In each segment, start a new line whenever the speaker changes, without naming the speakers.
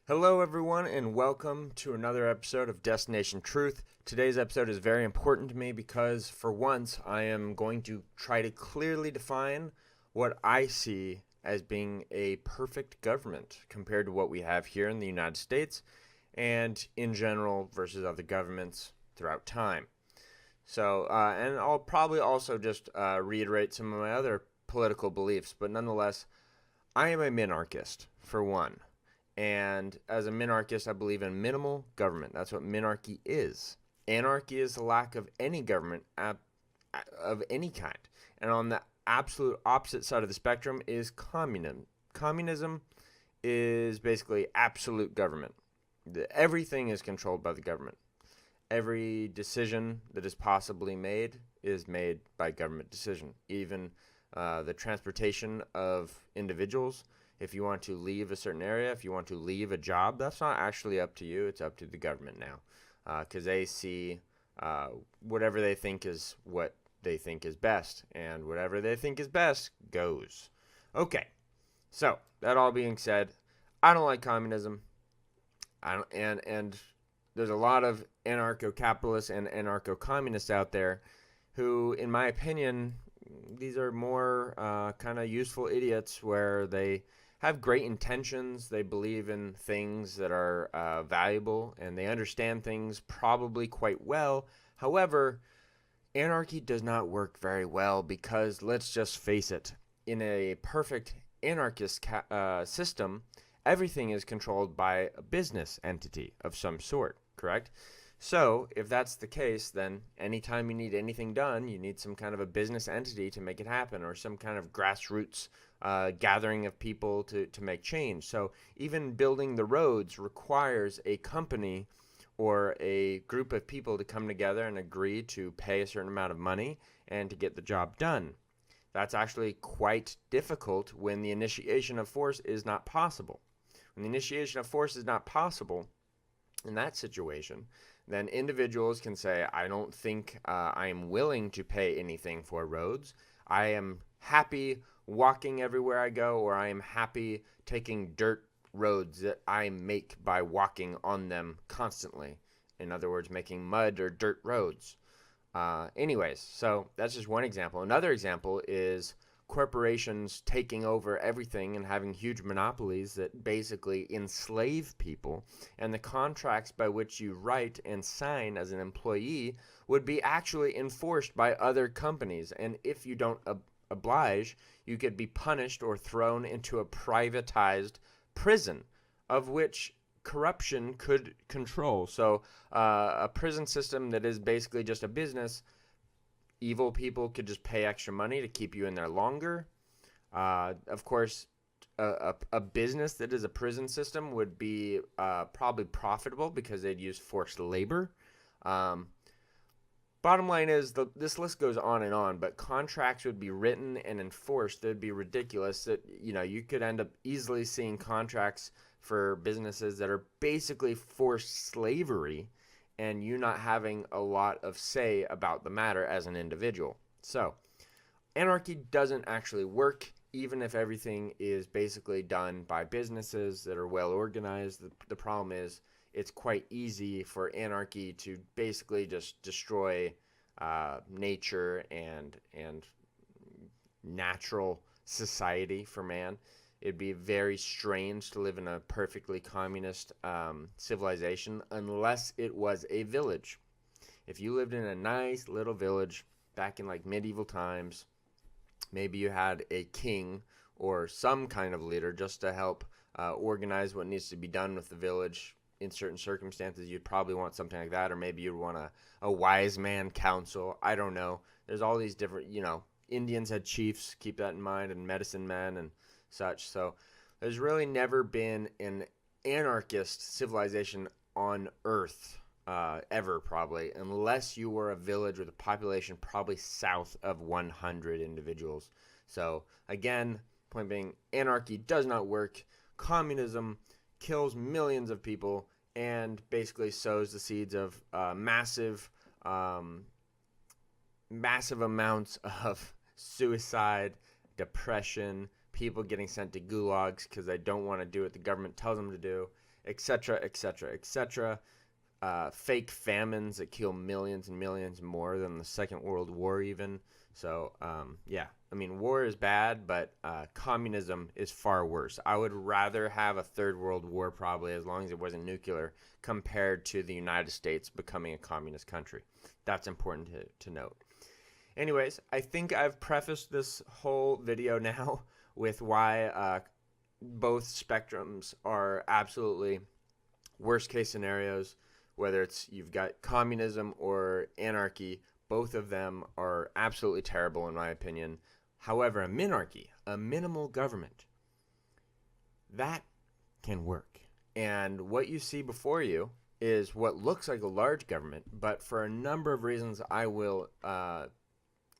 Hello, everyone, and welcome to another episode of Destination Truth. Today's episode is very important to me because, for once, I am going to try to clearly define what I see as being a perfect government compared to what we have here in the United States and in general versus other governments throughout time. And I'll probably also just reiterate some of my other political beliefs, but nonetheless, I am a minarchist, for one. And as a minarchist, I believe in minimal government. That's what minarchy is. Anarchy is the lack of any government of any kind. And on the absolute opposite side of the spectrum is communism. Communism is basically absolute government. Everything is controlled by the government. Every decision that is possibly made is made by government decision. Even the transportation of individuals. If you want to leave a certain area, if you want to leave a job, that's not actually up to you. It's up to the government now, because they see whatever they think is what they think is best, and whatever they think is best goes. Okay, so that all being said, I don't like communism. I don't, and there's a lot of anarcho-capitalists and anarcho-communists out there who, in my opinion, these are more kind of useful idiots where they have great intentions. They believe in things that are valuable, and they understand things probably quite well. However, anarchy does not work very well because, let's just face it, in a perfect anarchist system, everything is controlled by a business entity of some sort, correct? So, if that's the case, then anytime you need anything done, you need some kind of a business entity to make it happen, or some kind of grassroots gathering of people to make change. So, even building the roads requires a company or a group of people to come together and agree to pay a certain amount of money and to get the job done. That's actually quite difficult when the initiation of force is not possible. When the initiation of force is not possible in that situation, then individuals can say, I don't think I am willing to pay anything for roads. I am happy walking everywhere I go, or I am happy taking dirt roads that I make by walking on them constantly. In other words, making mud or dirt roads. Anyways, so that's just one example. Another example is corporations taking over everything and having huge monopolies that basically enslave people, and the contracts by which you write and sign as an employee would be actually enforced by other companies, and if you don't oblige, you could be punished or thrown into a privatized prison, of which corruption could control. So a prison system that is basically just a business, evil people could just pay extra money to keep you in there longer. Of course, a business that is a prison system would be probably profitable because they'd use forced labor. Bottom line is, this list goes on, but contracts would be written and enforced. They'd be ridiculous. That you could end up easily seeing contracts for businesses that are basically forced slavery, and you not having a lot of say about the matter as an individual. So, anarchy doesn't actually work, even if everything is basically done by businesses that are well organized. The problem is, it's quite easy for anarchy to basically just destroy nature and natural society for man. It'd be very strange to live in a perfectly communist civilization unless it was a village. If you lived in a nice little village back in like medieval times, maybe you had a king or some kind of leader just to help organize what needs to be done with the village. In certain circumstances, you'd probably want something like that, or maybe you'd want a wise man council. I don't know. There's all these different, Indians had chiefs, keep that in mind, and medicine men and such. So there's really never been an anarchist civilization on Earth ever, probably, unless you were a village with a population probably south of 100 individuals. So again, point being, anarchy does not work. Communism kills millions of people and basically sows the seeds of massive amounts of suicide, depression, people getting sent to gulags because they don't want to do what the government tells them to do, etc., etc., etc. Fake famines that kill millions and millions more than the Second World War even. So, yeah, I mean, war is bad, but communism is far worse. I would rather have a third world war, probably, as long as it wasn't nuclear, compared to the United States becoming a communist country. That's important to note. Anyways, I think I've prefaced this whole video now with why both spectrums are absolutely worst case scenarios. Whether it's you've got communism or anarchy, both of them are absolutely terrible in my opinion. However, a minarchy, a minimal government, that can work. And what you see before you is what looks like a large government, but for a number of reasons I will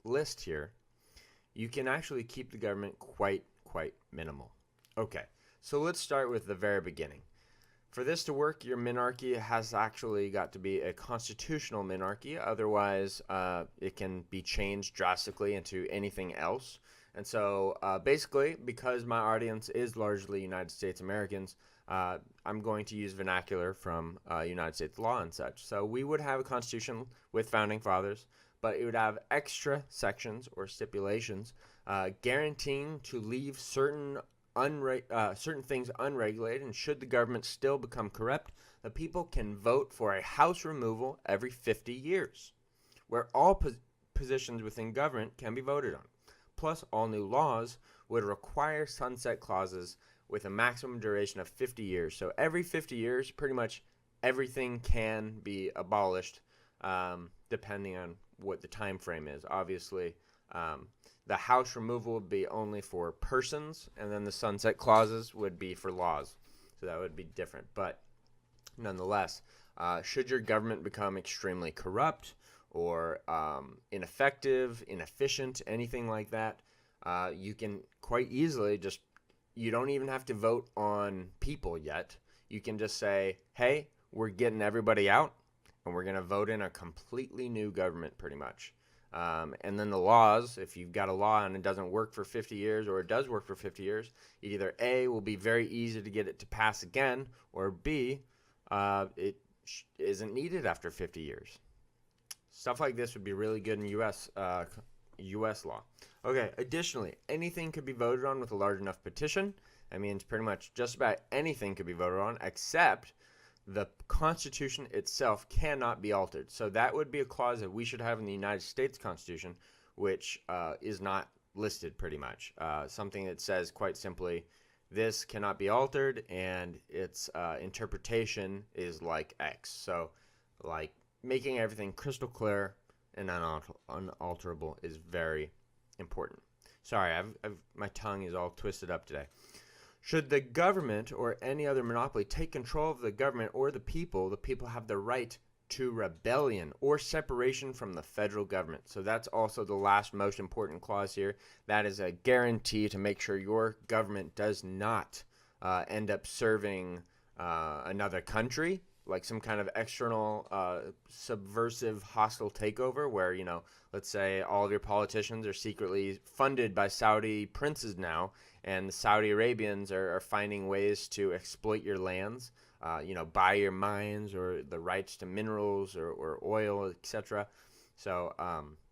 list here, you can actually keep the government quite minimal. Okay, so let's start with the very beginning. For this to work, your minarchy has actually got to be a constitutional minarchy. Otherwise, it can be changed drastically into anything else. And so basically, because my audience is largely United States Americans, I'm going to use vernacular from United States law and such. So we would have a constitution with founding fathers, but it would have extra sections or stipulations guaranteeing to leave certain things unregulated, and should the government still become corrupt, the people can vote for a house removal every 50 years, where all positions within government can be voted on. Plus, all new laws would require sunset clauses with a maximum duration of 50 years. So every 50 years, pretty much everything can be abolished, depending on what the time frame is. Obviously, the house removal would be only for persons, and then the sunset clauses would be for laws. So that would be different. But nonetheless, should your government become extremely corrupt or ineffective, inefficient, anything like that, you can quite easily you don't even have to vote on people yet. You can just say, hey, we're getting everybody out, and we're going to vote in a completely new government pretty much. And then the laws, if you've got a law and it doesn't work for 50 years or it does work for 50 years, either A, will be very easy to get it to pass again, or B, it isn't needed after 50 years. Stuff like this would be really good in U.S. law. Okay, additionally, anything could be voted on with a large enough petition. That means pretty much just about anything could be voted on, except the Constitution itself cannot be altered. So that would be a clause that we should have in the United States Constitution, which is not listed pretty much. Something that says quite simply, this cannot be altered, and its interpretation is like X. So like making everything crystal clear and unalterable is very important. Sorry, my tongue is all twisted up today. Should the government or any other monopoly take control of the government or the people have the right to rebellion or separation from the federal government. So that's also the last most important clause here. That is a guarantee to make sure your government does not end up serving another country, like some kind of external subversive hostile takeover where, let's say all of your politicians are secretly funded by Saudi princes now, and the Saudi Arabians are finding ways to exploit your lands, buy your mines or the rights to minerals or oil, etc. So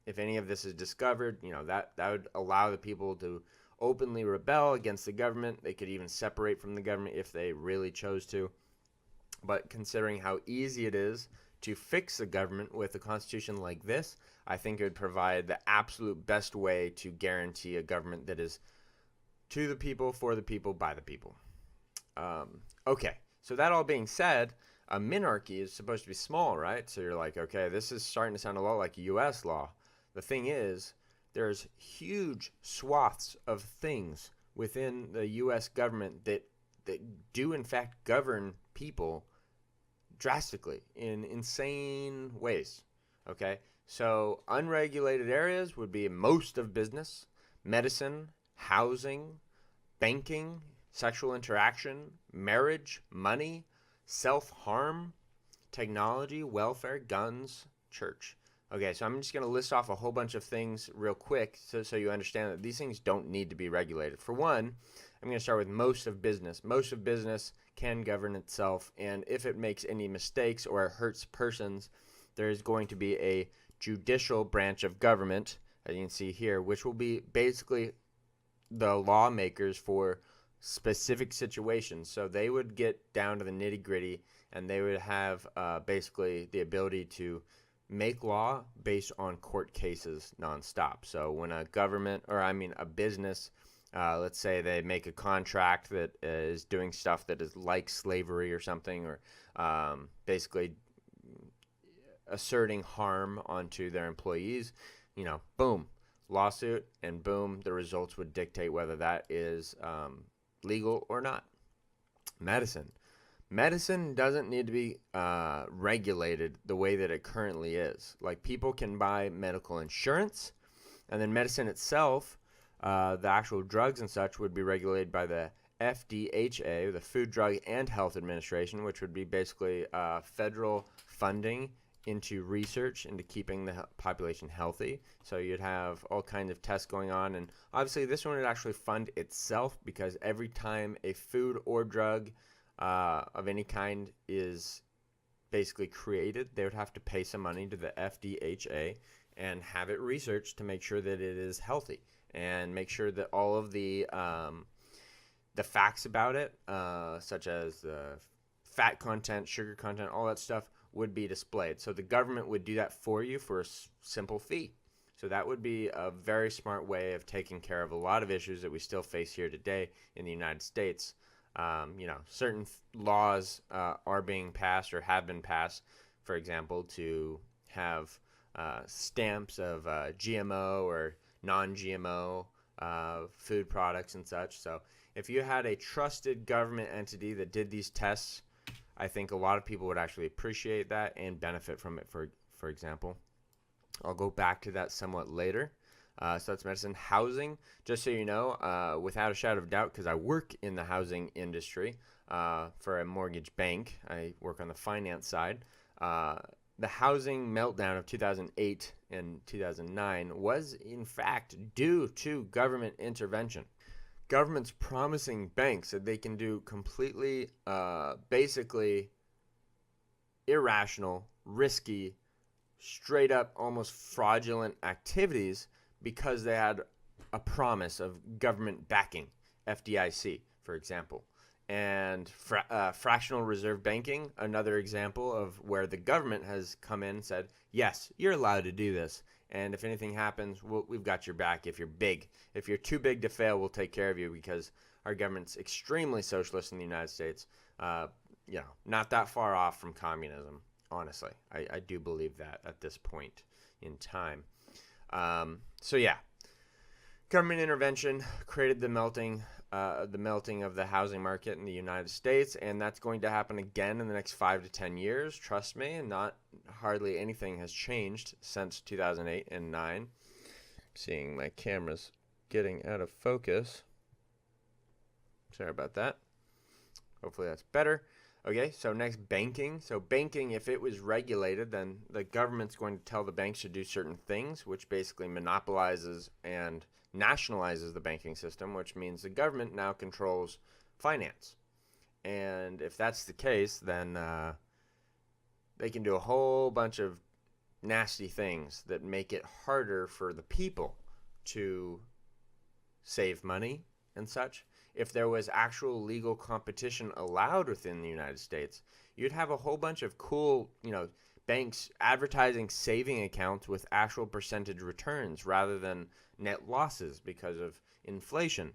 if any of this is discovered, that would allow the people to openly rebel against the government. They could even separate from the government if they really chose to. But considering how easy it is to fix the government with a constitution like this, I think it would provide the absolute best way to guarantee a government that is to the people, for the people, by the people. Okay, so that all being said, a minarchy is supposed to be small, right? So you're like, okay, this is starting to sound a lot like U.S. law. The thing is, there's huge swaths of things within the U.S. government that do in fact govern people drastically in insane ways. Okay, so unregulated areas would be most of business, medicine, housing, banking, sexual interaction, marriage, money, self-harm, technology, welfare, guns, church. Okay, so I'm just going to list off a whole bunch of things real quick so you understand that these things don't need to be regulated. For one, I'm going to start with most of business. Most of business can govern itself, and if it makes any mistakes or it hurts persons, there is going to be a judicial branch of government, as you can see here, which will be basically the lawmakers for specific situations. So they would get down to the nitty-gritty, and they would have basically the ability to make law based on court cases nonstop. So when a government, or I mean a business, let's say they make a contract that is doing stuff that is like slavery or something, or basically asserting harm onto their employees, boom, lawsuit, and boom, the results would dictate whether that is legal or not. Medicine doesn't need to be regulated the way that it currently is. Like, people can buy medical insurance, and then medicine itself, the actual drugs and such, would be regulated by the FDHA, the Food, Drug, and Health Administration, which would be basically federal funding into research, into keeping the population healthy. So you'd have all kinds of tests going on, and obviously this one would actually fund itself, because every time a food or drug of any kind is basically created, they would have to pay some money to the FDHA and have it researched to make sure that it is healthy, and make sure that all of the facts about it, such as the fat content, sugar content, all that stuff, would be displayed. So the government would do that for you for a simple fee. So that would be a very smart way of taking care of a lot of issues that we still face here today in the United States. Certain laws are being passed or have been passed, for example, to have stamps of GMO or non-GMO food products and such. So if you had a trusted government entity that did these tests, I think a lot of people would actually appreciate that and benefit from it, for example. I'll go back to that somewhat later. So that's medicine. Housing, just so you know, without a shadow of doubt, because I work in the housing industry for a mortgage bank. I work on the finance side. The housing meltdown of 2008 and 2009 was, in fact, due to government intervention. Governments promising banks that they can do completely, basically irrational, risky, straight up almost fraudulent activities because they had a promise of government backing, FDIC, for example. And fractional reserve banking, another example of where the government has come in and said, yes, you're allowed to do this. And if anything happens, we've got your back if you're big. If you're too big to fail, we'll take care of you, because our government's extremely socialist in the United States. Not that far off from communism, honestly. I do believe that at this point in time. Government intervention created the melting of the housing market in the United States, and that's going to happen again in the next 5 to 10 years. Trust me, and hardly anything has changed since 2008 and 9. Seeing my camera's getting out of focus. Sorry about that. Hopefully that's better. Okay, so next, banking. So banking, if it was regulated, then the government's going to tell the banks to do certain things, which basically monopolizes and nationalizes the banking system, which means the government now controls finance. And if that's the case, then they can do a whole bunch of nasty things that make it harder for the people to save money and such. If there was actual legal competition allowed within the United States, you'd have a whole bunch of cool, banks advertising saving accounts with actual percentage returns rather than net losses because of inflation.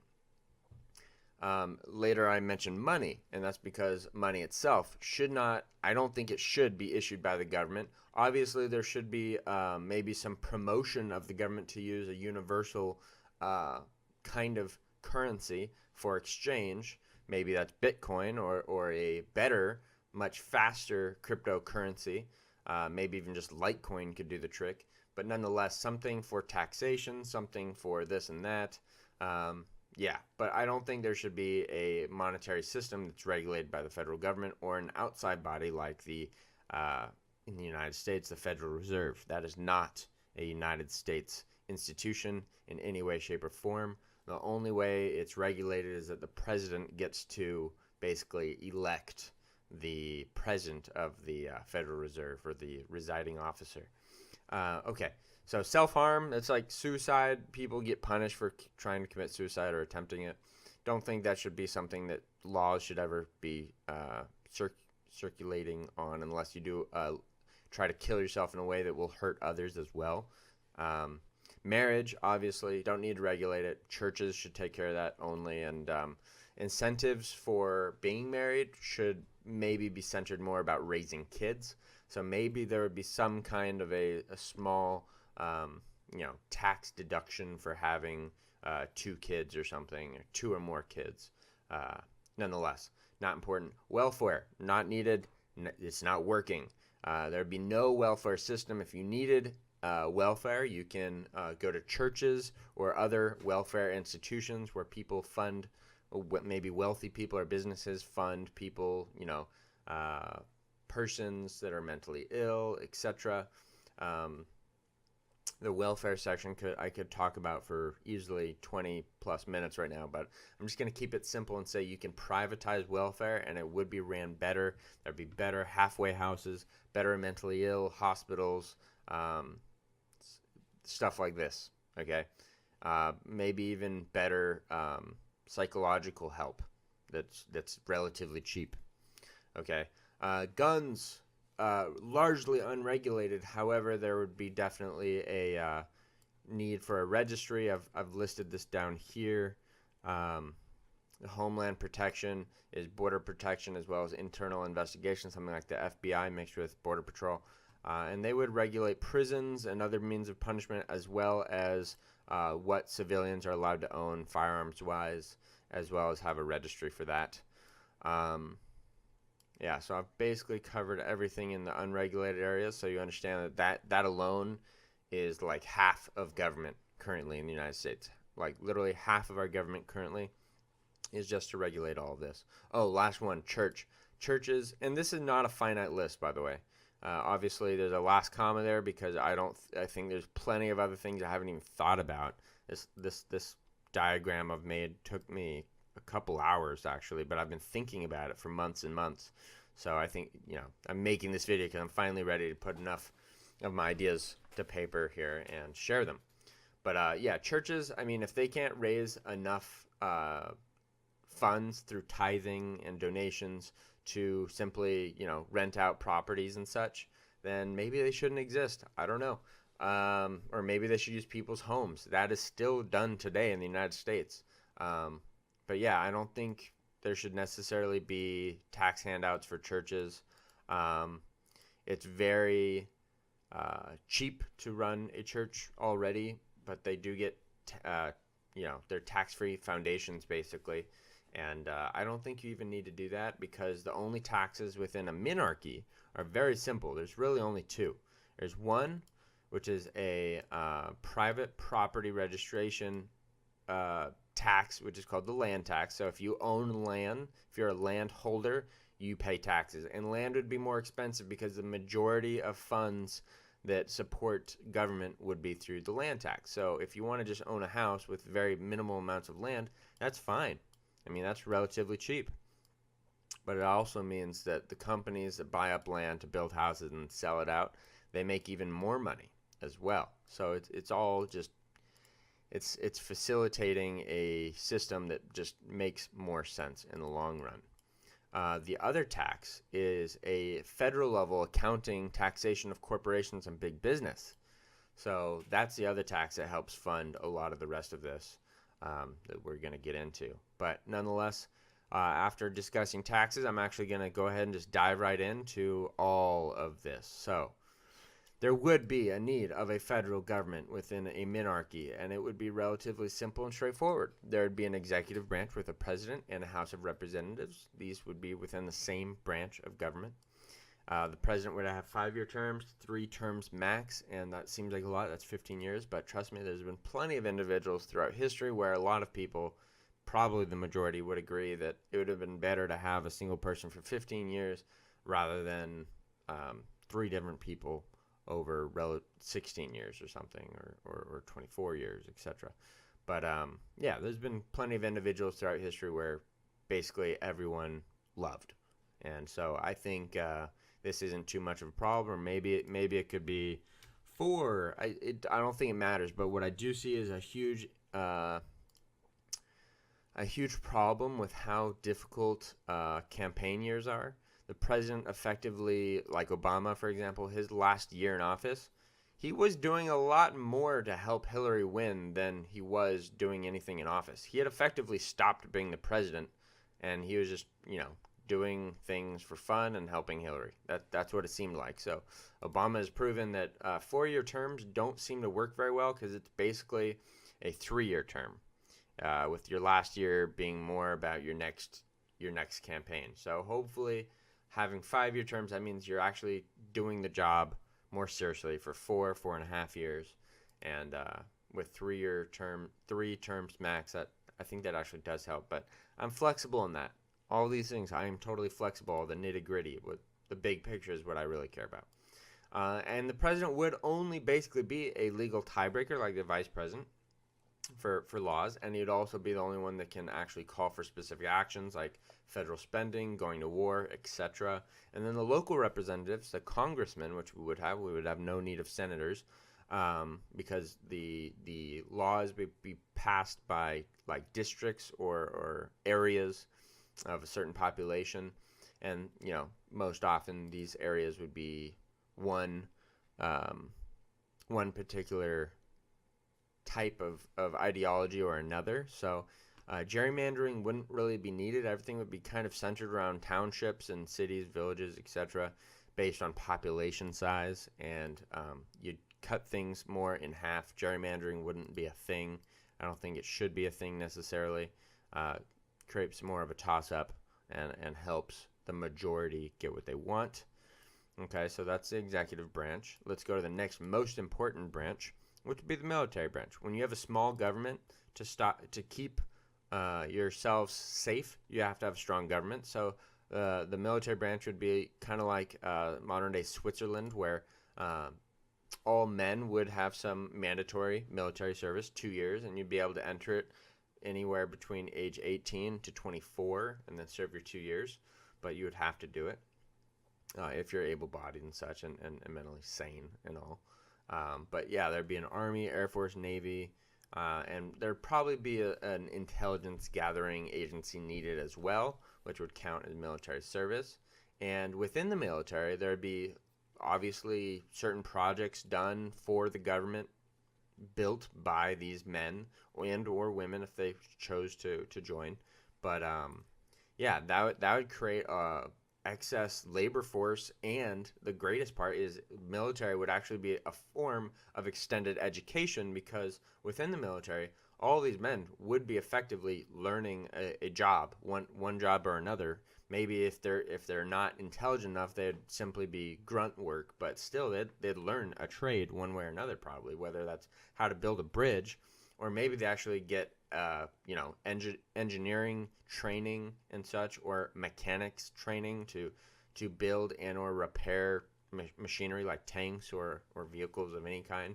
Later I mentioned money, and that's because money itself I don't think it should be issued by the government. Obviously, there should be maybe some promotion of the government to use a universal kind of currency for exchange. Maybe that's Bitcoin or a better, much faster cryptocurrency. Maybe even just Litecoin could do the trick. But nonetheless, something for taxation, something for this and that. But I don't think there should be a monetary system that's regulated by the federal government or an outside body like in the United States, the Federal Reserve. That is not a United States institution in any way, shape, or form. The only way it's regulated is that the president gets to basically elect the president of the Federal Reserve, or the residing officer. Okay, so self-harm, it's like suicide. People get punished for trying to commit suicide or attempting it. Don't think that should be something that laws should ever be circulating on, unless you do try to kill yourself in a way that will hurt others as well. Marriage, obviously, don't need to regulate it. Churches should take care of that only, and incentives for being married should maybe be centered more about raising kids. So maybe there would be some kind of a small, tax deduction for having 2 kids or something, or 2 or more kids. Nonetheless, not important. Welfare, not needed. It's not working. There'd be no welfare system. If you needed welfare, you can go to churches or other welfare institutions where people fund, maybe wealthy people or businesses fund people, persons that are mentally ill, etc. The welfare section I could talk about for easily 20 plus minutes right now, but I'm just going to keep it simple and say you can privatize welfare and it would be ran better. There'd be better halfway houses, better mentally ill hospitals, stuff like this, okay? Maybe even better psychological help that's relatively cheap, okay? Guns, largely unregulated. However, there would be definitely a need for a registry. I've listed this down here. The Homeland Protection is border protection as well as internal investigation, something like the FBI mixed with Border Patrol. And they would regulate prisons and other means of punishment, as well as what civilians are allowed to own firearms-wise, as well as have a registry for that. Yeah, so I've basically covered everything in the unregulated areas, so you understand that alone is like half of government currently in the United States. Like literally half of our government currently is just to regulate all of this. Oh, last one, churches, and this is not a finite list, by the way. Obviously, there's a last comma there because I think there's plenty of other things I haven't even thought about. This diagram I've made took me a couple hours actually, but I've been thinking about it for months and months. So I think, I'm making this video because I'm finally ready to put enough of my ideas to paper here and share them. But yeah, churches, I mean, if they can't raise enough funds through tithing and donations to simply, rent out properties and such, then maybe they shouldn't exist. I don't know. Or maybe they should use people's homes. That is still done today in the United States. But yeah, I don't think there should necessarily be tax handouts for churches. It's very cheap to run a church already, but they do get, they're tax-free foundations basically. And I don't think you even need to do that because the only taxes within a minarchy are very simple. There's really only 2. There's one, which is a private property registration tax, which is called the land tax. So if you own land, if you're a landholder, you pay taxes. And land would be more expensive because the majority of funds that support government would be through the land tax. So if you want to just own a house with very minimal amounts of land, that's fine. I mean, that's relatively cheap. But it also means that the companies that buy up land to build houses and sell it out, they make even more money as well. So it's all just, it's facilitating a system that just makes more sense in the long run. The other tax is a federal level accounting taxation of corporations and big business. So that's the other tax that helps fund a lot of the rest of this that we're going to get into. But nonetheless, after discussing taxes, I'm actually going to go ahead and just dive right into all of this. So there would be a need of a federal government within a minarchy, and it would be relatively simple and straightforward. There would be an executive branch with a president and a House of Representatives. These would be within the same branch of government. The president would have 5-year terms, 3 terms max, and that seems like a lot. That's 15 years, but trust me, there's been plenty of individuals throughout history where a lot of people, probably the majority, would agree that it would have been better to have a single person for 15 years rather than 3 different people over 16 years or something, or 24 years, etc. But yeah, there's been plenty of individuals throughout history where basically everyone loved. And so I think this isn't too much of a problem, or maybe it could be 4. I don't think it matters, but what I do see is a huge problem with how difficult campaign years are. The president effectively, like Obama, for example, his last year in office, he was doing a lot more to help Hillary win than he was doing anything in office. He had effectively stopped being the president, and he was just, doing things for fun and helping Hillary. That's what it seemed like. So Obama has proven that 4-year terms don't seem to work very well because it's basically a 3-year term, with your last year being more about your next campaign. So hopefully having 5-year terms, that means you're actually doing the job more seriously for 4.5 years. And with 3 terms max, that I think that actually does help. But I'm flexible in that. All these things, I am totally flexible. The nitty-gritty, what the big picture is what I really care about. And the president would only basically be a legal tiebreaker, like the vice president, for laws, and he'd also be the only one that can actually call for specific actions like federal spending, going to war, etc. And then the local representatives, the congressmen, which we would have no need of senators, because the laws would be passed by like districts or areas of a certain population, and most often these areas would be one particular type of ideology or another. So gerrymandering wouldn't really be needed. Everything would be kind of centered around townships and cities, villages, etc., based on population size, and you'd cut things more in half. Gerrymandering wouldn't be a thing. I don't think it should be a thing necessarily. Creates more of a toss-up and helps the majority get what they want. Okay, so that's the executive branch. Let's go to the next most important branch, which would be the military branch. When you have a small government, to keep yourselves safe, you have to have a strong government. So the military branch would be kind of like modern-day Switzerland, where all men would have some mandatory military service, 2 years, and you'd be able to enter it anywhere between age 18 to 24 and then serve your 2 years. But you would have to do it if you're able-bodied and such, and mentally sane and all. But yeah, there'd be an Army, Air Force, Navy, and there'd probably be an intelligence gathering agency needed as well, which would count as military service. And within the military, there'd be obviously certain projects done for the government, built by these men and or women if they chose to join. But yeah, that would create excess labor force, and the greatest part is military would actually be a form of extended education, because within the military, all these men would be effectively learning a job, one job or another. Maybe if they're not intelligent enough, they'd simply be grunt work, but still they'd learn a trade one way or another, probably, whether that's how to build a bridge, or maybe they actually get engineering training and such, or mechanics training to build and or repair machinery like tanks or vehicles of any kind.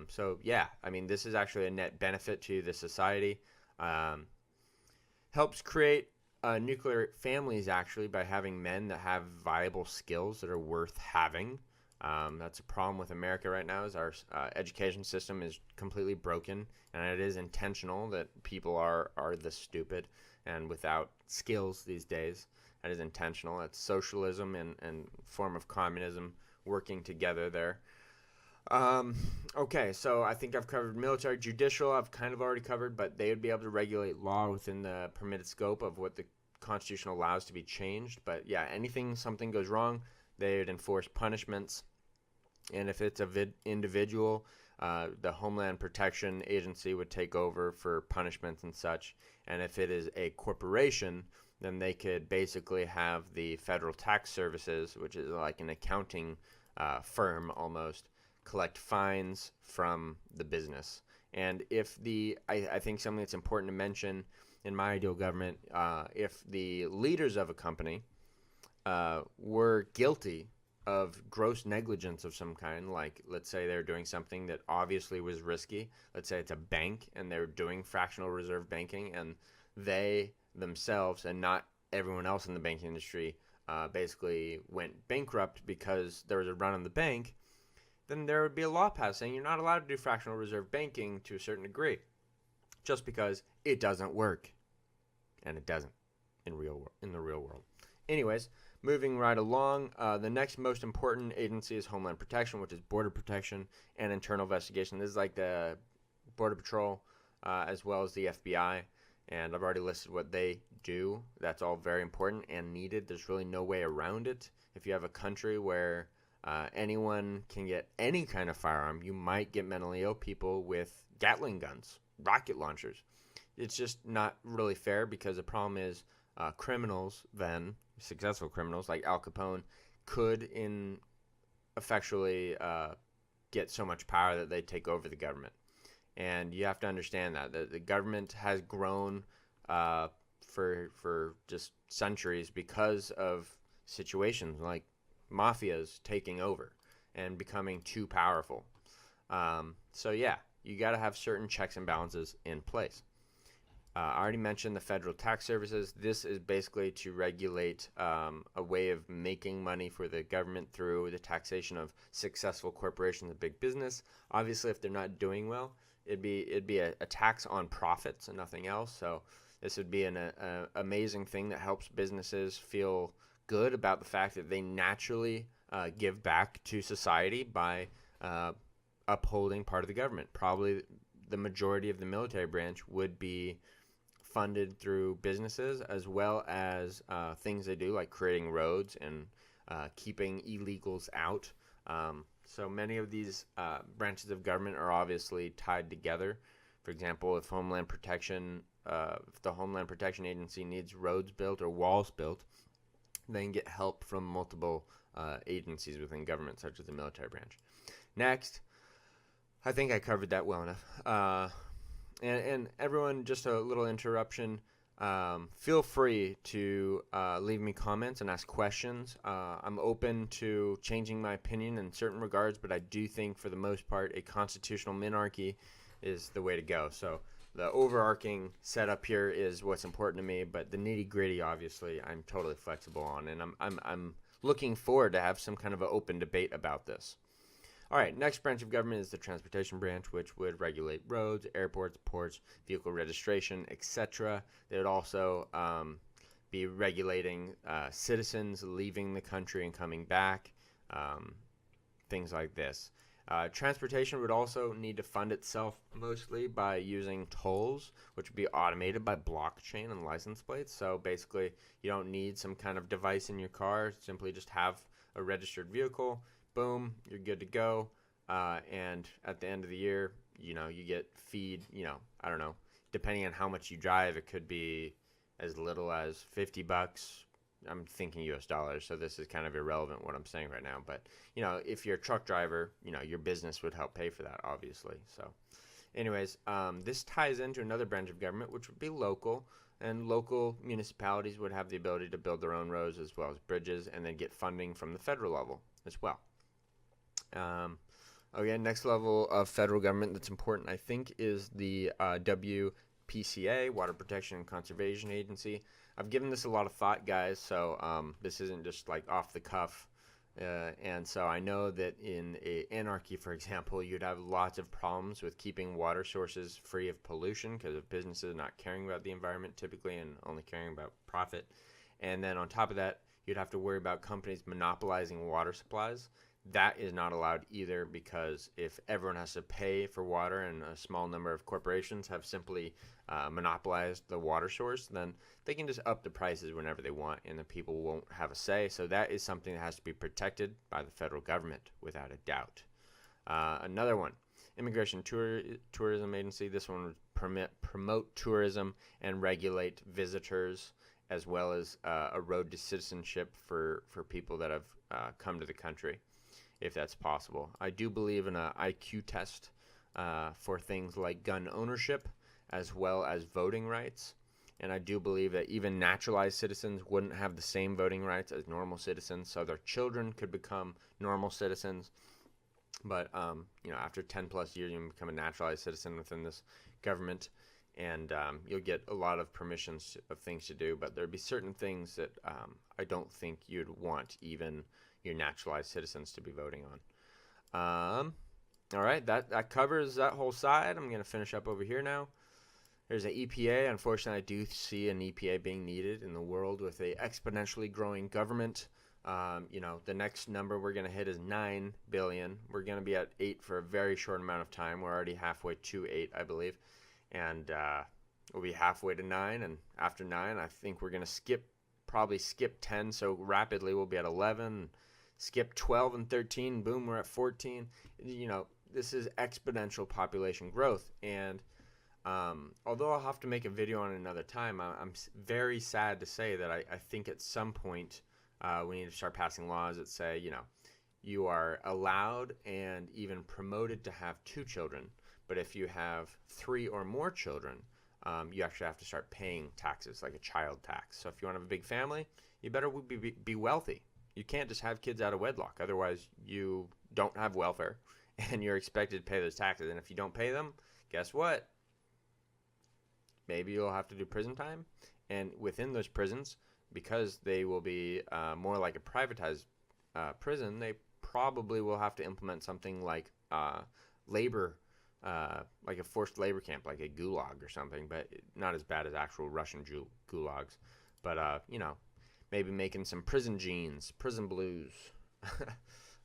So yeah, I mean, this is actually a net benefit to the society. Helps create nuclear families, actually, by having men that have viable skills that are worth having. That's a problem with America right now, is our education system is completely broken, and it is intentional that people are this stupid and without skills these days. That is intentional. It's socialism and form of communism working together there. Okay, so I think I've covered military. Judicial I've kind of already covered, but they would be able to regulate law within the permitted scope of what the Constitution allows to be changed. But yeah, something goes wrong, they would enforce punishments. And if it's an individual, the Homeland Protection Agency would take over for punishments and such. And if it is a corporation, then they could basically have the Federal Tax Services, which is like an accounting firm almost, collect fines from the business. And if I think something that's important to mention in my ideal government, if the leaders of a company were guilty of gross negligence of some kind, like let's say they're doing something that obviously was risky. Let's say it's a bank and they're doing fractional reserve banking, and they themselves, and not everyone else in the banking industry basically went bankrupt because there was a run on the bank, then there would be a law passed saying you're not allowed to do fractional reserve banking to a certain degree, just because it doesn't work, and it doesn't in the real world. Anyways, moving right along, the next most important agency is Homeland Protection, which is border protection and internal investigation. This is like the Border Patrol, as well as the FBI, and I've already listed what they do. That's all very important and needed. There's really no way around it. If you have a country where anyone can get any kind of firearm, you might get mentally ill people with Gatling guns, rocket launchers. It's just not really fair, because the problem is criminals, then successful criminals like Al Capone, could effectually get so much power that they take over the government. And you have to understand that the government has grown for just centuries because of situations like mafias taking over and becoming too powerful. So yeah, you got to have certain checks and balances in place. I already mentioned the federal tax services. This is basically to regulate a way of making money for the government through the taxation of successful corporations and big business. Obviously, if they're not doing well, it'd be a tax on profits and nothing else. So this would be an amazing thing that helps businesses feel good about the fact that they naturally give back to society by upholding part of the government. Probably the majority of the military branch would be funded through businesses, as well as things they do like creating roads and keeping illegals out. So many of these branches of government are obviously tied together. For example, if the Homeland Protection Agency needs roads built or walls built, they can get help from multiple agencies within government, such as the military branch. Next, I think I covered that well enough. And everyone, just a little interruption. Feel free to leave me comments and ask questions. I'm open to changing my opinion in certain regards, but I do think for the most part a constitutional minarchy is the way to go. So the overarching setup here is what's important to me, but the nitty-gritty, obviously, I'm totally flexible on, and I'm looking forward to have some kind of an open debate about this. All right, next branch of government is the transportation branch, which would regulate roads, airports, ports, vehicle registration, etc. They would also be regulating citizens leaving the country and coming back, things like this. Transportation would also need to fund itself mostly by using tolls, which would be automated by blockchain and license plates. So basically, you don't need some kind of device in your car. Simply just have a registered vehicle. Boom, you're good to go. And at the end of the year, you get feed, I don't know, depending on how much you drive, it could be as little as $50. I'm thinking US dollars, so this is kind of irrelevant what I'm saying right now. But, if you're a truck driver, your business would help pay for that, obviously. So anyways, this ties into another branch of government, which would be local. And local municipalities would have the ability to build their own roads as well as bridges, and then get funding from the federal level as well. Okay, next level of federal government that's important, I think, is the WPCA, Water Protection and Conservation Agency. I've given this a lot of thought, guys, so this isn't just like off the cuff. And so I know that in anarchy, for example, you'd have lots of problems with keeping water sources free of pollution because of businesses not caring about the environment typically and only caring about profit. And then on top of that, you'd have to worry about companies monopolizing water supplies. That is not allowed either, because if everyone has to pay for water and a small number of corporations have simply monopolized the water source, then they can just up the prices whenever they want and the people won't have a say. So that is something that has to be protected by the federal government without a doubt. Another one, Immigration Tourism Agency. This one would promote tourism and regulate visitors, as well as a road to citizenship for people that have come to the country, if that's possible. I do believe in an IQ test for things like gun ownership as well as voting rights. And I do believe that even naturalized citizens wouldn't have the same voting rights as normal citizens, so their children could become normal citizens. But after 10 plus years, you become a naturalized citizen within this government. and you'll get a lot of permissions of things to do, but there'd be certain things that I don't think you'd want even your naturalized citizens to be voting on. All right, that covers that whole side. I'm going to finish up over here now. There's an EPA. Unfortunately, I do see an EPA being needed in the world with a exponentially growing government. The next number we're going to hit is 9 billion. We're going to be at 8 for a very short amount of time. We're already halfway to 8, I believe. And we'll be halfway to 9. And after 9, I think we're going to probably skip 10 so rapidly. We'll be at 11, skip 12 and 13. Boom, we're at 14. This is exponential population growth. And although I'll have to make a video on it another time, I'm very sad to say that I think at some point we need to start passing laws that say, you are allowed and even promoted to have 2 children, but if you have 3 or more children, you actually have to start paying taxes, like a child tax. So if you want to have a big family, you better be wealthy. You can't just have kids out of wedlock. Otherwise, you don't have welfare, and you're expected to pay those taxes. And if you don't pay them, guess what? Maybe you'll have to do prison time, and within those prisons, because they will be more like a privatized prison, they probably will have to implement something like labor, like a forced labor camp, like a gulag or something, but not as bad as actual Russian gulags. But, maybe making some prison jeans, prison blues,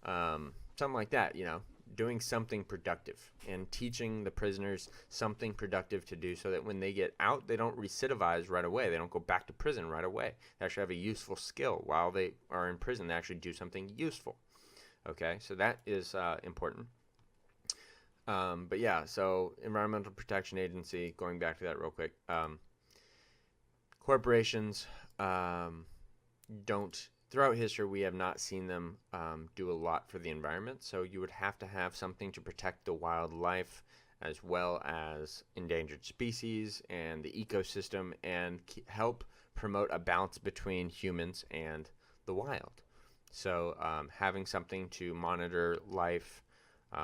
something like that, doing something productive and teaching the prisoners something productive to do so that when they get out, they don't recidivize right away. They don't go back to prison right away. They actually have a useful skill while they are in prison. They actually do something useful. Okay, so that is important. But yeah, so Environmental Protection Agency, going back to that real quick, corporations throughout history, we have not seen them do a lot for the environment. So you would have to have something to protect the wildlife as well as endangered species and the ecosystem and help promote a balance between humans and the wild. So having something to monitor life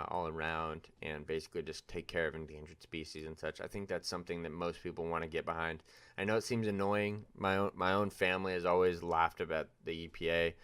all around and basically just take care of endangered species and such, I think that's something that most people want to get behind. I know it seems annoying. My own family has always laughed about the EPA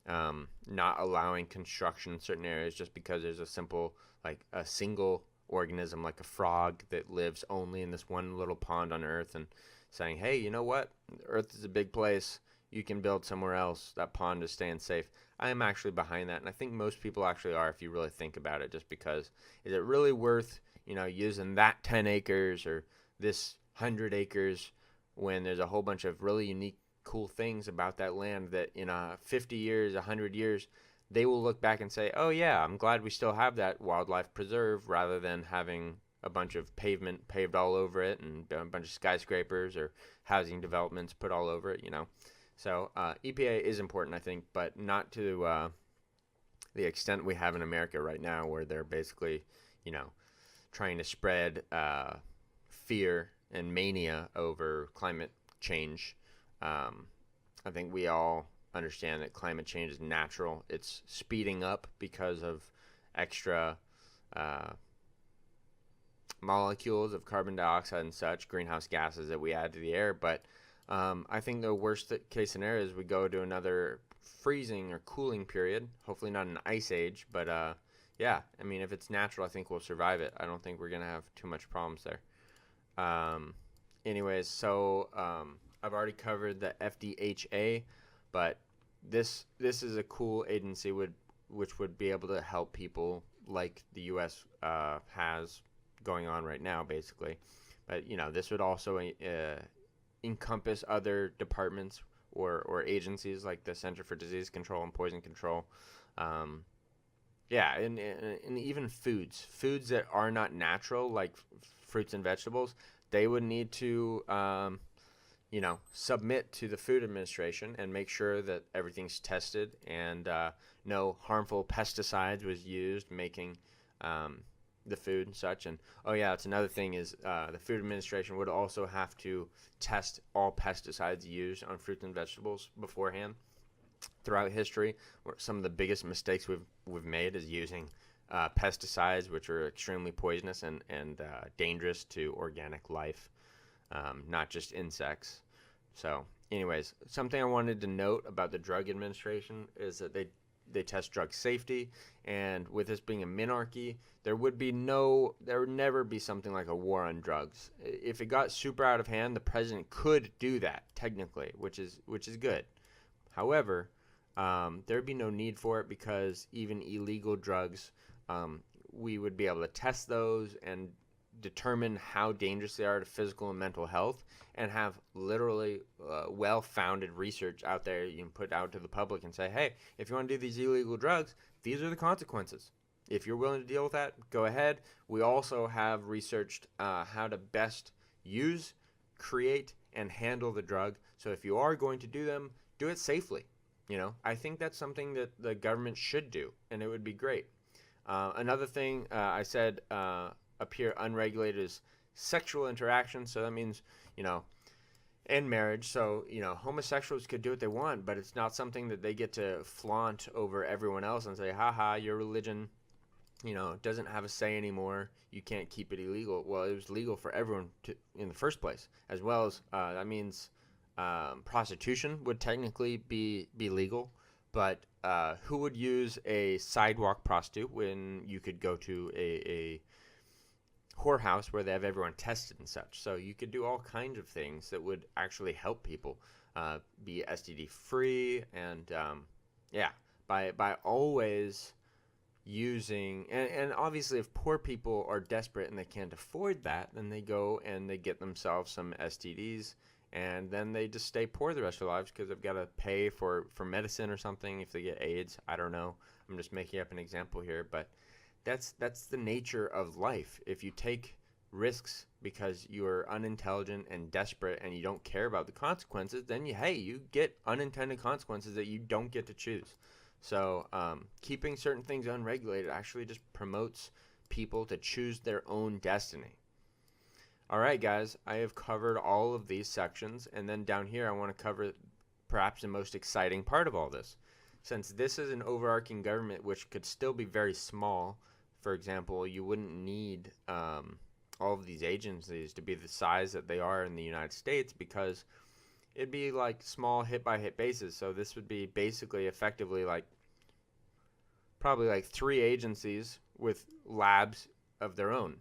not allowing construction in certain areas just because there's a single organism like a frog that lives only in this one little pond on Earth, and saying, hey, you know what? Earth is a big place. You can build somewhere else. That pond is staying safe. I am actually behind that, and I think most people actually are if you really think about it, just because is it really worth, using that 10 acres or this 100 acres when there's a whole bunch of really unique, cool things about that land that in 50 years, 100 years, they will look back and say, oh yeah, I'm glad we still have that wildlife preserve rather than having a bunch of pavement paved all over it and a bunch of skyscrapers or housing developments put all over it, So EPA is important, I think, but not to the extent we have in America right now, where they're basically, trying to spread fear and mania over climate change. I think we all understand that climate change is natural. It's speeding up because of extra molecules of carbon dioxide and such, greenhouse gases that we add to the air, but I think the worst case scenario is we go to another freezing or cooling period. Hopefully not an ice age, but yeah, I mean, if it's natural, I think we'll survive it. I don't think we're going to have too much problems there. Anyways, so I've already covered the FDHA, but this is a cool agency which would be able to help people like the U.S. Has going on right now, basically. But, this would also encompass other departments or agencies like the Center for Disease Control and Poison Control. And even foods that are not natural, like fruits and vegetables, they would need to, submit to the Food Administration and make sure that everything's tested and no harmful pesticides was used making the food and such. And that's another thing is the Food Administration would also have to test all pesticides used on fruits and vegetables beforehand. Throughout history, some of the biggest mistakes we've made is using pesticides, which are extremely poisonous and dangerous to organic life. not just insects. So, anyways, something I wanted to note about the Drug Administration is that they test drug safety, and with this being a minarchy, there would never be something like a war on drugs. If it got super out of hand, the president could do that technically, which is good. However, there'd be no need for it because even illegal drugs, we would be able to test those and determine how dangerous they are to physical and mental health, and have literally well-founded research out there you can put out to the public and say, hey, if you want to do these illegal drugs, these are the consequences. If you're willing to deal with that, go ahead. We also have researched how to best use, create, and handle the drug. So if you are going to do them, do it safely. I think that's something that the government should do, and it would be great. Another thing I said up here, unregulated, is sexual interaction. So that means, and marriage. So, homosexuals could do what they want, but it's not something that they get to flaunt over everyone else and say, haha, your religion, doesn't have a say anymore. You can't keep it illegal. Well, it was legal for everyone in the first place, as well as that means prostitution would technically be legal. But who would use a sidewalk prostitute when you could go to a whorehouse where they have everyone tested and such? So you could do all kinds of things that would actually help people be STD free, and by always using, and obviously if poor people are desperate and they can't afford that, then they go and they get themselves some STDs, and then they just stay poor the rest of their lives because they've got to pay for medicine or something if they get AIDS. I don't know. I'm just making up an example here, but that's the nature of life. If you take risks because you're unintelligent and desperate and you don't care about the consequences, then you get unintended consequences that you don't get to choose. So keeping certain things unregulated actually just promotes people to choose their own destiny. All right, guys, I have covered all of these sections, and then down here I want to cover perhaps the most exciting part of all this. Since this is an overarching government which could still be very small, for example, you wouldn't need all of these agencies to be the size that they are in the United States, because it'd be like small hit-by-hit bases. So this would be basically effectively probably 3 agencies with labs of their own.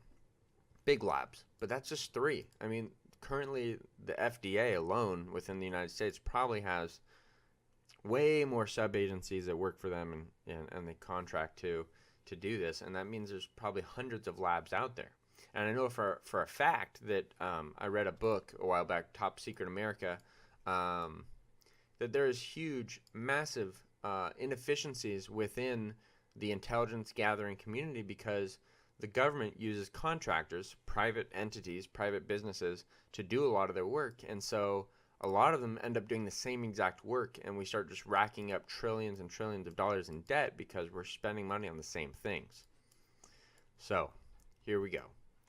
Big labs, but that's just 3. I mean, currently the FDA alone within the United States probably has way more sub-agencies that work for them and they contract to do this, and that means there's probably hundreds of labs out there. And I know for a fact that I read a book a while back, Top Secret America, that there is huge, massive inefficiencies within the intelligence gathering community because the government uses contractors, private entities, private businesses to do a lot of their work. And so a lot of them end up doing the same exact work, and we start just racking up trillions and trillions of dollars in debt because we're spending money on the same things. So here we go.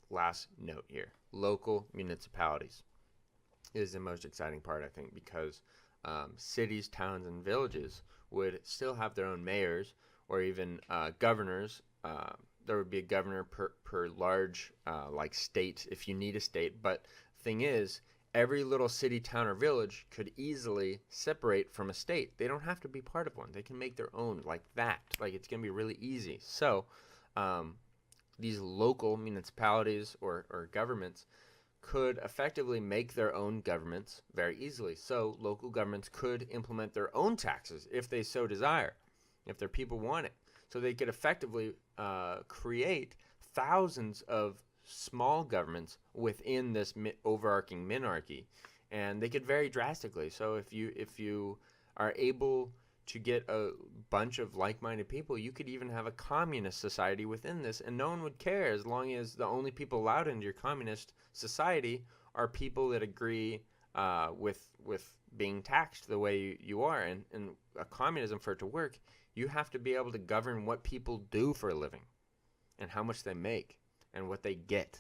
Last note here. Local municipalities is the most exciting part, I think, because cities, towns, and villages would still have their own mayors or even governors. There would be a governor per large state if you need a state. But the thing is, every little city, town, or village could easily separate from a state. They don't have to be part of one. They can make their own like that. It's going to be really easy. So these local municipalities or governments could effectively make their own governments very easily. So local governments could implement their own taxes if they so desire, if their people want it. So they could effectively create thousands of small governments within this overarching minarchy, and they could vary drastically. So if you are able to get a bunch of like-minded people, you could even have a communist society within this, and no one would care as long as the only people allowed into your communist society are people that agree with being taxed the way you are. And a communism, for it to work, you have to be able to govern what people do for a living and how much they make and what they get.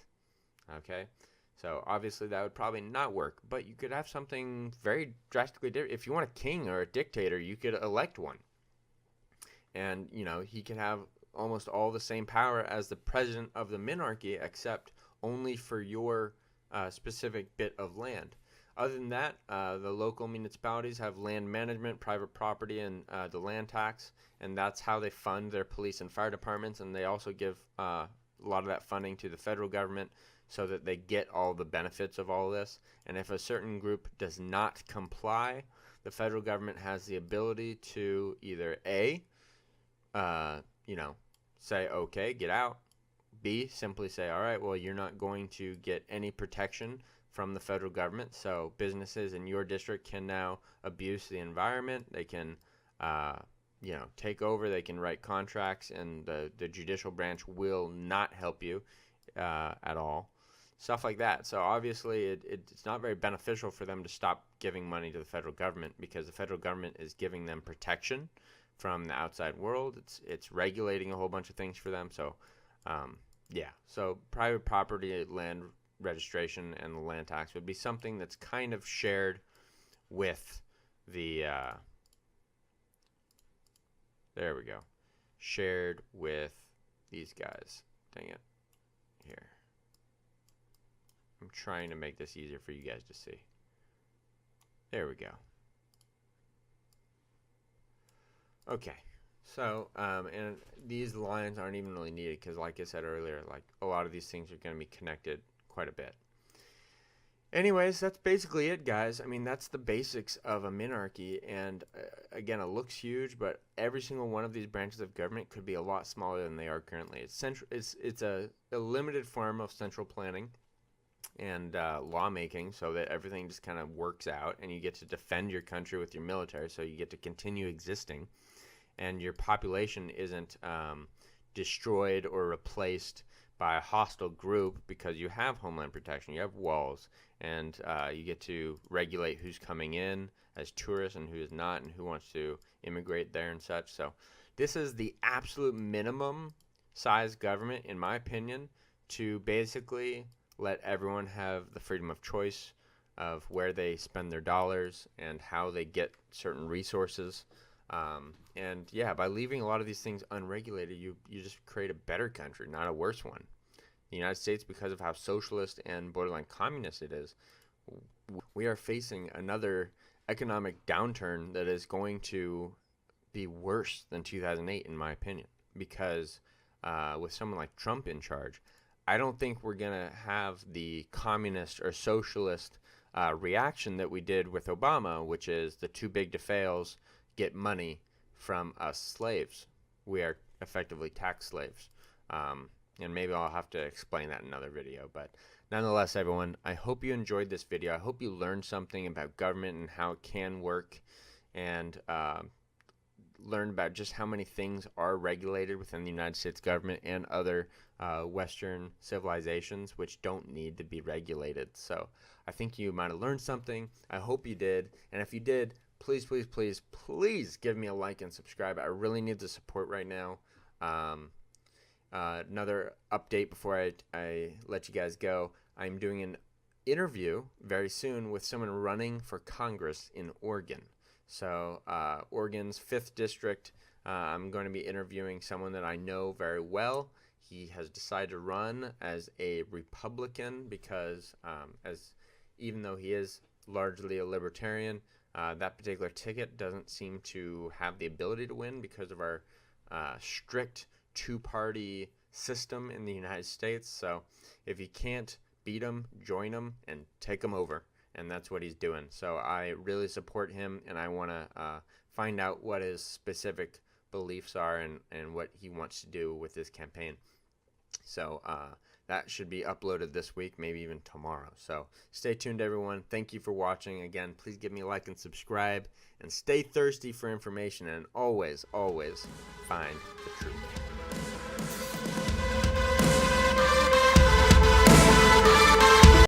Okay? So obviously that would probably not work, but you could have something very drastically different. If you want a king or a dictator, you could elect one. And, he could have almost all the same power as the president of the minarchy, except only for your specific bit of land. Other than that, the local municipalities have land management, private property, and the land tax, and that's how they fund their police and fire departments. And they also give a lot of that funding to the federal government so that they get all the benefits of all of this. And if a certain group does not comply, the federal government has the ability to either A, say, okay, get out. B, simply say, all right, well, you're not going to get any protection from the federal government. So businesses in your district can now abuse the environment. They can, take over. They can write contracts, and the judicial branch will not help you at all. Stuff like that. So obviously it's not very beneficial for them to stop giving money to the federal government, because the federal government is giving them protection from the outside world. It's regulating a whole bunch of things for them. So so private property, land registration, and the land tax would be something that's kind of shared with the there we go, shared with these guys. Dang it. Here, I'm trying to make this easier for you guys to see. There we go. Okay, so and these lines aren't even really needed, because like I said earlier, like a lot of these things are going to be connected quite a bit. Anyways, that's basically it, guys. I mean, that's the basics of a minarchy, and again, it looks huge, but every single one of these branches of government could be a lot smaller than they are currently. It's a limited form of central planning and lawmaking, so that everything just kind of works out, and you get to defend your country with your military, so you get to continue existing, and your population isn't destroyed or replaced by a hostile group, because you have homeland protection, you have walls, and you get to regulate who's coming in as tourists and who is not, and who wants to immigrate there and such. So this is the absolute minimum size government, in my opinion, to basically let everyone have the freedom of choice of where they spend their dollars and how they get certain resources. And yeah, by leaving a lot of these things unregulated, you just create a better country, not a worse one. The United States, because of how socialist and borderline communist it is, we are facing another economic downturn that is going to be worse than 2008, in my opinion, because with someone like Trump in charge, I don't think we're going to have the communist or socialist reaction that we did with Obama, which is the too big to fails get money from us slaves. We are effectively tax slaves. And maybe I'll have to explain that in another video. But nonetheless, everyone, I hope you enjoyed this video. I hope you learned something about government and how it can work, and learned about just how many things are regulated within the United States government and other Western civilizations which don't need to be regulated. So I think you might have learned something. I hope you did. And if you did, please, please, please, please give me a like and subscribe. I really need the support right now. Another update before I let you guys go. I'm doing an interview very soon with someone running for Congress in Oregon. So Oregon's 5th district, I'm going to be interviewing someone that I know very well. He has decided to run as a Republican because even though he is largely a libertarian, that particular ticket doesn't seem to have the ability to win because of our strict two-party system in the United States. So if you can't beat him, join him and take him over. And that's what he's doing. So I really support him, and I want to find out what his specific beliefs are and what he wants to do with his campaign. So that should be uploaded this week, maybe even tomorrow. So stay tuned, everyone. Thank you for watching. Again, please give me a like and subscribe, and stay thirsty for information, and always, always find the truth.